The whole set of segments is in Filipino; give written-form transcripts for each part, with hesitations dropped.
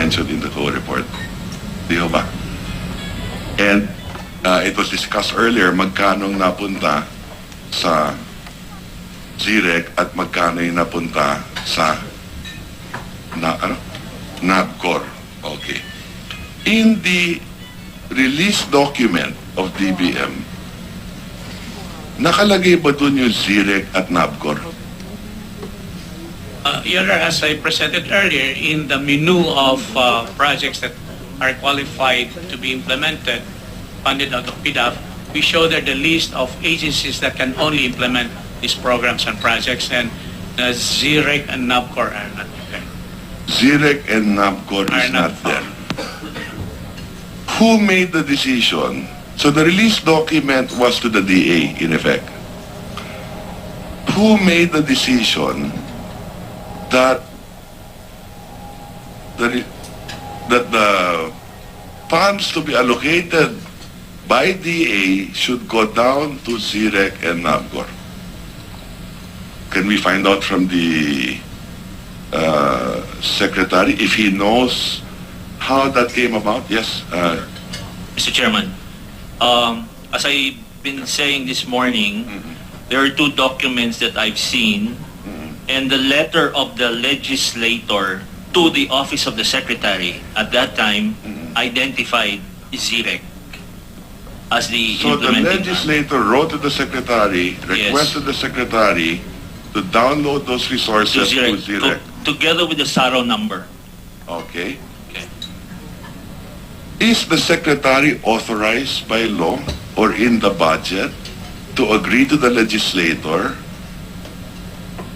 mentioned in the co-report. Di ba? And it was discussed earlier, magkano napunta sa ZIREC at magkano yung napunta sa NABCOR. Okay. In the release document of DBM, nakalagay ba dun yung ZIREC at NABCOR? Your Honor, as I presented earlier, in the menu of projects that are qualified to be implemented, funded out of PDAF, we show there the list of agencies that can only implement these programs and projects, and ZIREC and NABCOR are not there. ZIREC and NABCOR is not there. Who made the decision? So the release document was to the DA, in effect. Who made the decision that the funds to be allocated by DA should go down to ZIREC and NABCOR? Can we find out from the Secretary if he knows how that came about? Yes. Mr. Chairman, as I've been saying this morning, there are two documents that I've seen, and the letter of the legislator to the office of the secretary at that time identified ZIREC as the So the implementing legislator wrote to the secretary, requested the secretary to download those to resources to ZIREC, ZIREC. together with the SARO number. Okay. Okay. Is the secretary authorized by law or in the budget to agree to the legislator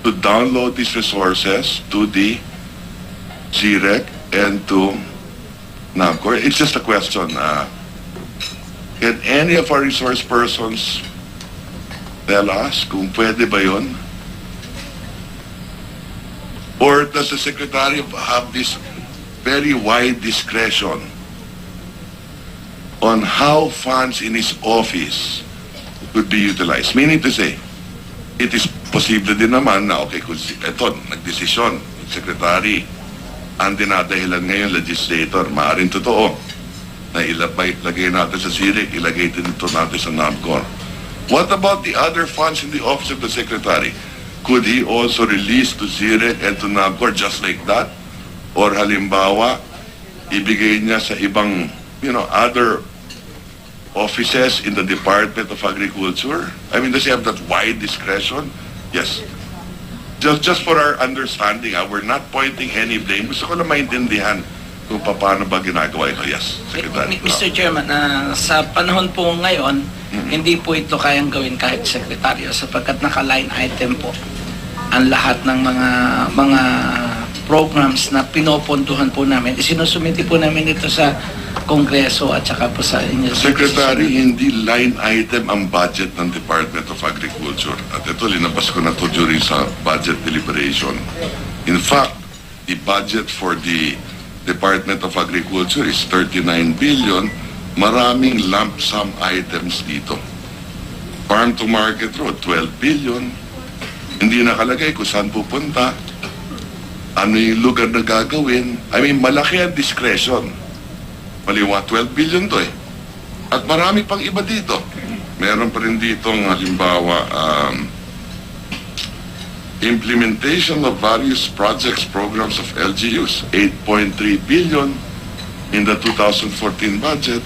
to download these resources to the ZIREC and to NABCOR? It's just a question. Can any of our resource persons tell us kung pwede ba yun? Or does the secretary have this very wide discretion on how funds in his office could be utilized? Meaning to say, it is posible din naman na, okay, kung ito, nagdesisyon, yung secretary, ang dinadahilan ngayon legislator, maaaring totoo, na ilagay natin sa ZIREC, ilagay dito natin sa NABCOR. What about the other funds in the office of the secretary? Could he also release to ZIREC and to NABCOR just like that? Or halimbawa, ibigay niya sa ibang, other offices in the Department of Agriculture? I mean, does he have that wide discretion? Yes. Just for our understanding, we're not pointing any blame. Gusto ko na maintindihan kung paano ba ginagawa ito. Yes, Secretary. Mr. Chairman, sa panahon po ngayon, hindi po ito kayang gawin kahit sekretaryo sapagkat naka-line item po ang lahat ng mga programs na pinopontuhan po namin. Isinusumiti po namin ito sa Kongreso at saka po sa inyo. Secretary, hindi line item ang budget ng Department of Agriculture. At ito, linabas ko na ito during sa budget deliberation. In fact, the budget for the Department of Agriculture is 39 billion. Maraming lump sum items dito. Farm to Market Road, 12 billion. Hindi nakalagay kung saan pupunta, ano yung lugar na gagawin. I mean, malaki ang discretion. Maliwa, 12 billion to eh. At marami pang iba dito. Meron pa rin ditong halimbawa, implementation of various projects, programs of LGUs, 8.3 billion in the 2014 budget.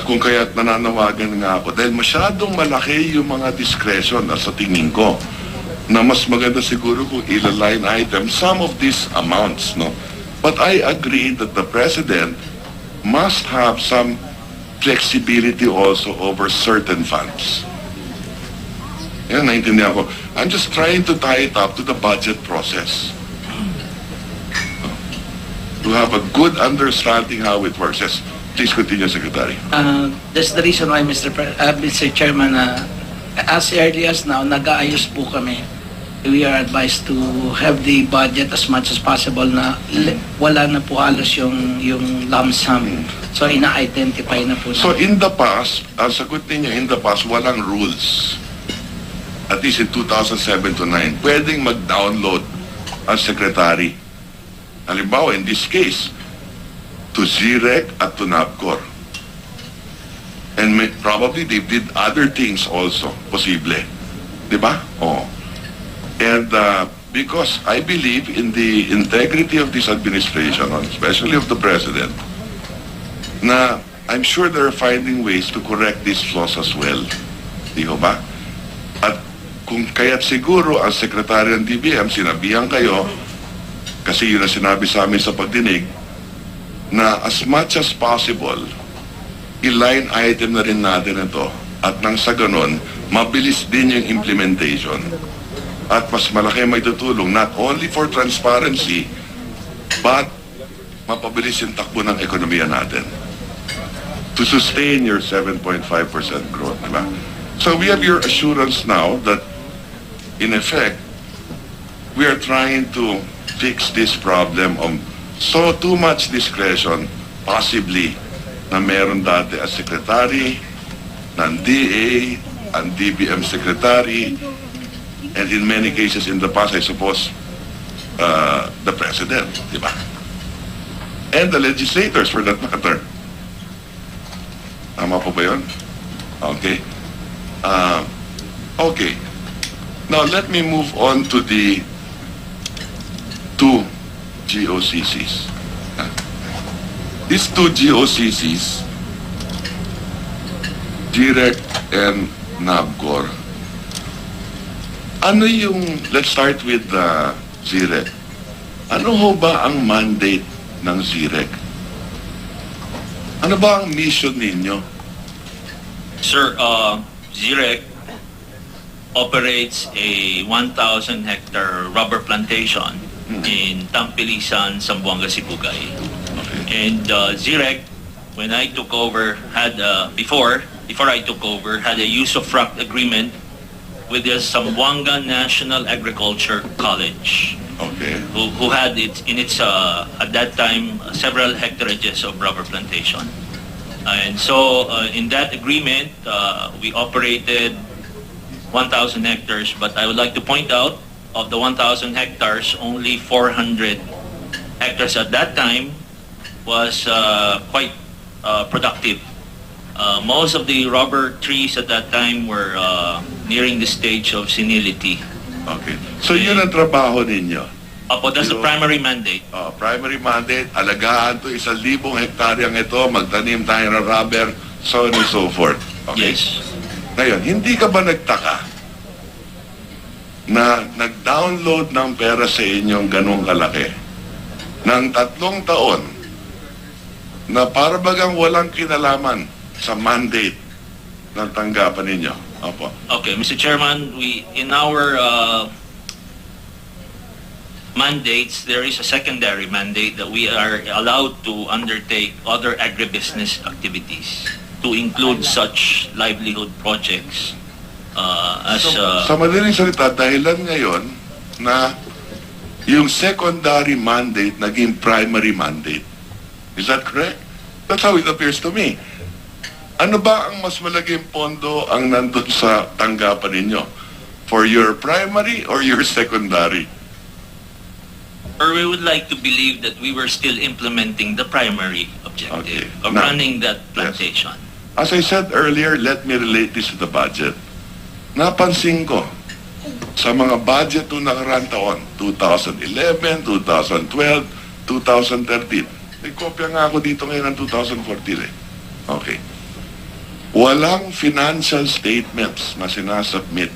Kung kaya't nananawagan nga ako, dahil masyadong malaki yung mga discretion sa tingin ko, na mas maganda siguro kung ila-line item some of these amounts, no? But I agree that the President must have some flexibility also over certain funds. Yan, naintindihan ko. I'm just trying to tie it up to the budget process. To have a good understanding how it works. Yes, please continue, Secretary. That's the reason why, Mr. Chairman, as early as now, nag-aayos po kami. We are advised to have the budget as much as possible na wala na po halos yung lump sum. So, ina-identify na po. So, in the past, ang sagot ninyo, in the past, walang rules. At least in 2007 to 9, pwedeng mag-download ang Secretary halimbawa in this case, to ZIREC at to NABCOR. And probably they did other things also, posible. Di ba? Oh. And because I believe in the integrity of this administration, especially of the President, na I'm sure they're finding ways to correct these flaws as well. Di ko ba? At kung kaya't siguro ang Secretary ng DBM, sinabihan kayo, kasi yun ang sinabi sa amin sa pagdinig, na as much as possible, i-line item na rin natin ito. At nang sa ganon, mabilis din yung implementation. At mas malaki may tutulong, not only for transparency, but mapabilis yung takbo ng ekonomiya natin. To sustain your 7.5% growth, diba? So we have your assurance now that, in effect, we are trying to fix this problem of so too much discretion, possibly, na meron dati as secretary, ng DA, ang DBM secretary, and in many cases in the past, I suppose, the president, di ba? And the legislators, for that matter. Tama po ba yun? Okay. Okay. Now, let me move on to the two GOCCs. These two GOCCs, ZIREC and NABCOR, ano yung, let's start with ZIREC. Ano ho ba ang mandate ng ZIREC? Ano ba ang mission ninyo? Sir, ZIREC operates a 1,000 hectare rubber plantation in Tampilisan, Zamboanga, Sibugay. Okay. And ZIREC, when I took over, had before I took over, had a use of frac agreement with the Zamboanga National Agriculture College, Okay. who had it in its at that time several hectareages of rubber plantation. And so in that agreement, we operated 1,000 hectares, but I would like to point out, of the 1,000 hectares, only 400 hectares at that time was quite productive. Most of the rubber trees at that time were nearing the stage of senility. Okay. So yun ang trabaho ninyo. Apo, that's the primary mandate. Primary mandate, alagaan to 1,000 hektaryang ito, magtanim tayo ng rubber, so on and so forth. Okay? Yes. Ngayon, hindi ka ba nagtaka na nag-download ng pera sa inyong ganong kalaki ng 3 taon na para bagang walang kinalaman sa mandate ng tanggapan ninyo? Opo. Okay, Mr. Chairman, we in our mandates, there is a secondary mandate that we are allowed to undertake other agribusiness activities to include such livelihood projects as Sa madaling salita, dahilan ngayon na yung secondary mandate naging primary mandate. Is that correct? That's how it appears to me. Ano ba ang mas malaking pondo ang nandun sa tanggapan ninyo? For your primary or your secondary? or we would like to believe that we were still implementing the primary objective Okay. of Now, running that plantation. As I said earlier, let me relate this to the budget. Napansin ko, sa mga budget nung nakaraan taon, 2011, 2012, 2013, may kopya nga ako dito ngayon ng 2014 eh. Okay. Walang financial statements na sinasubmit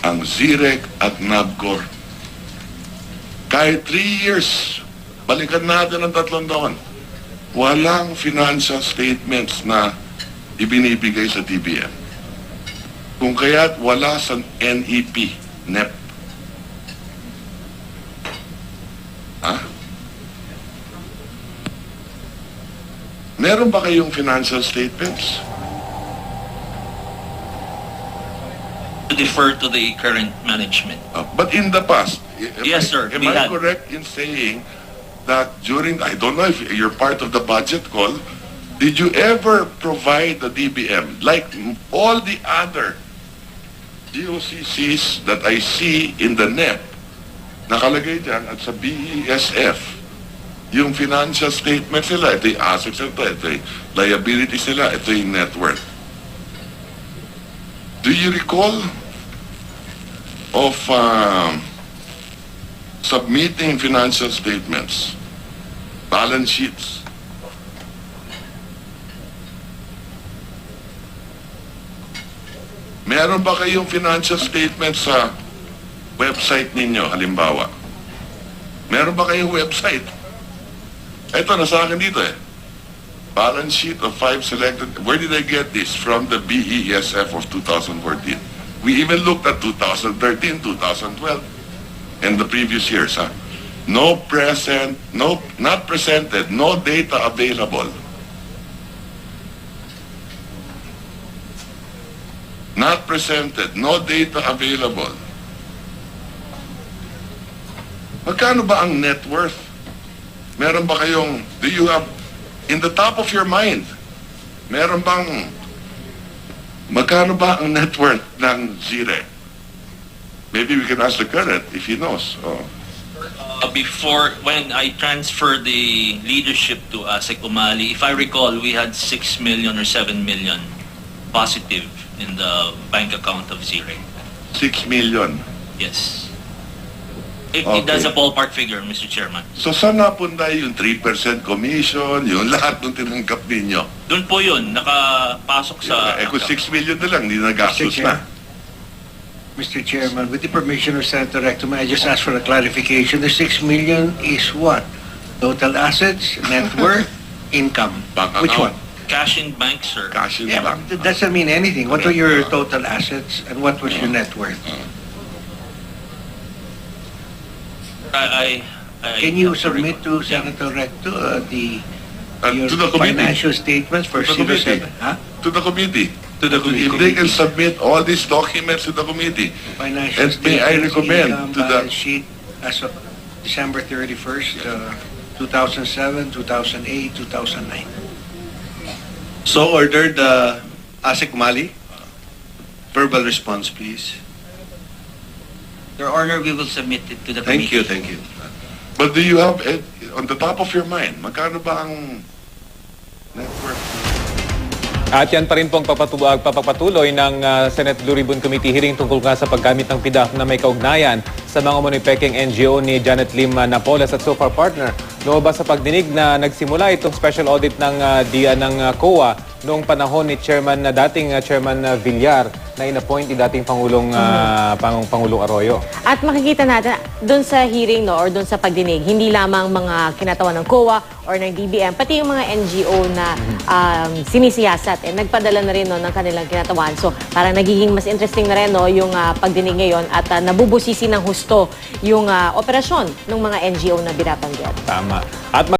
ang ZIREC at NABCOR. Kahit 3 years, balikan natin ang 3 taon, walang financial statements na ibinibigay sa DBM. Kung kaya't wala sa NEP, NEP. Ha? Meron ba kayong financial statements? To defer to the current management. But in the past, Yes, sir, am we I had. correct in saying that during, I don't know if you're part of the budget call, did you ever provide the DBM, like all the other GOCCs that I see in the NEP, nakalagay dyan at sa BESF, yung financial statements nila, ito yung assets nila, ito yung liabilities nila, ito yung net worth. Do you recall of submitting financial statements, balance sheets? Meron ba kayong financial statements sa website ninyo, halimbawa? Meron ba kayong website? Ito, nasa akin dito eh. Balance sheet of 5 selected. Where did I get this? From the BESF of 2014. We even looked at 2013, 2012, and the previous years. No present, no, not presented, no data available. Not presented, no data available. Magkano ba ang net worth? Meron ba kayong, do you have, in the top of your mind, meron bang, magkano ba ang net worth ng Zire? Maybe we can ask the current if he knows. Oh. Before, when I transferred the leadership to ASEC Umali, if I recall, we had 6 million or 7 million positive in the bank account of Zire. 6 million. Yes. If Okay. that's a ballpark figure, Mr. Chairman. So saan napunta yung 3% commission, yung lahat ng tinanggap ninyo? Doon po yun, nakapasok sa... Kung 6 million na lang, hindi nagastos na. Mr. Chairman, with the permission of Senator Recto, may I just ask for a clarification? The 6 million is what? Total assets, net worth, income? Bank Which account. one? Cash in bank, sir. Cash in Yeah, bank. but that doesn't mean anything. What were your total assets and what was your net worth? Can you submit to Senator Recto your To the committee. financial statements for To the committee. 07? Huh? To the committee. To the If they can submit all these documents to the committee. Financial And may I statements, recommend income, to the- balance sheet as of December 31st, 2007, 2008, 2009. So ordered, ASEC Umali. Verbal response, please. Your Honor, we will submit it to the Thank committee. you, thank you. But do you have, on the top of your mind, magkano ba ang net worth? At yan pa rin pong papapatuloy ng Senate Blue Ribbon Committee hearing tungkol nga sa paggamit ng PDAF na may kaugnayan sa mga umano'y NGO ni Janet Lim Napoles at SOFA partner. Lumabas sa pagdinig na nagsimula itong special audit ng DIA ng COA noong panahon ni dating Chairman Villar na inappoint ni dating Pangulong Arroyo. At makikita natin doon sa hearing or doon sa pagdinig, hindi lamang mga kinatawan ng COA or ng DBM, pati yung mga NGO na sinisiyasat. Nagpadala na rin ng kanilang kinatawan. So parang nagiging mas interesting na rin yung pagdinig ngayon at nabubusisi ng husto yung operasyon ng mga NGO na binabanggit. Tama. At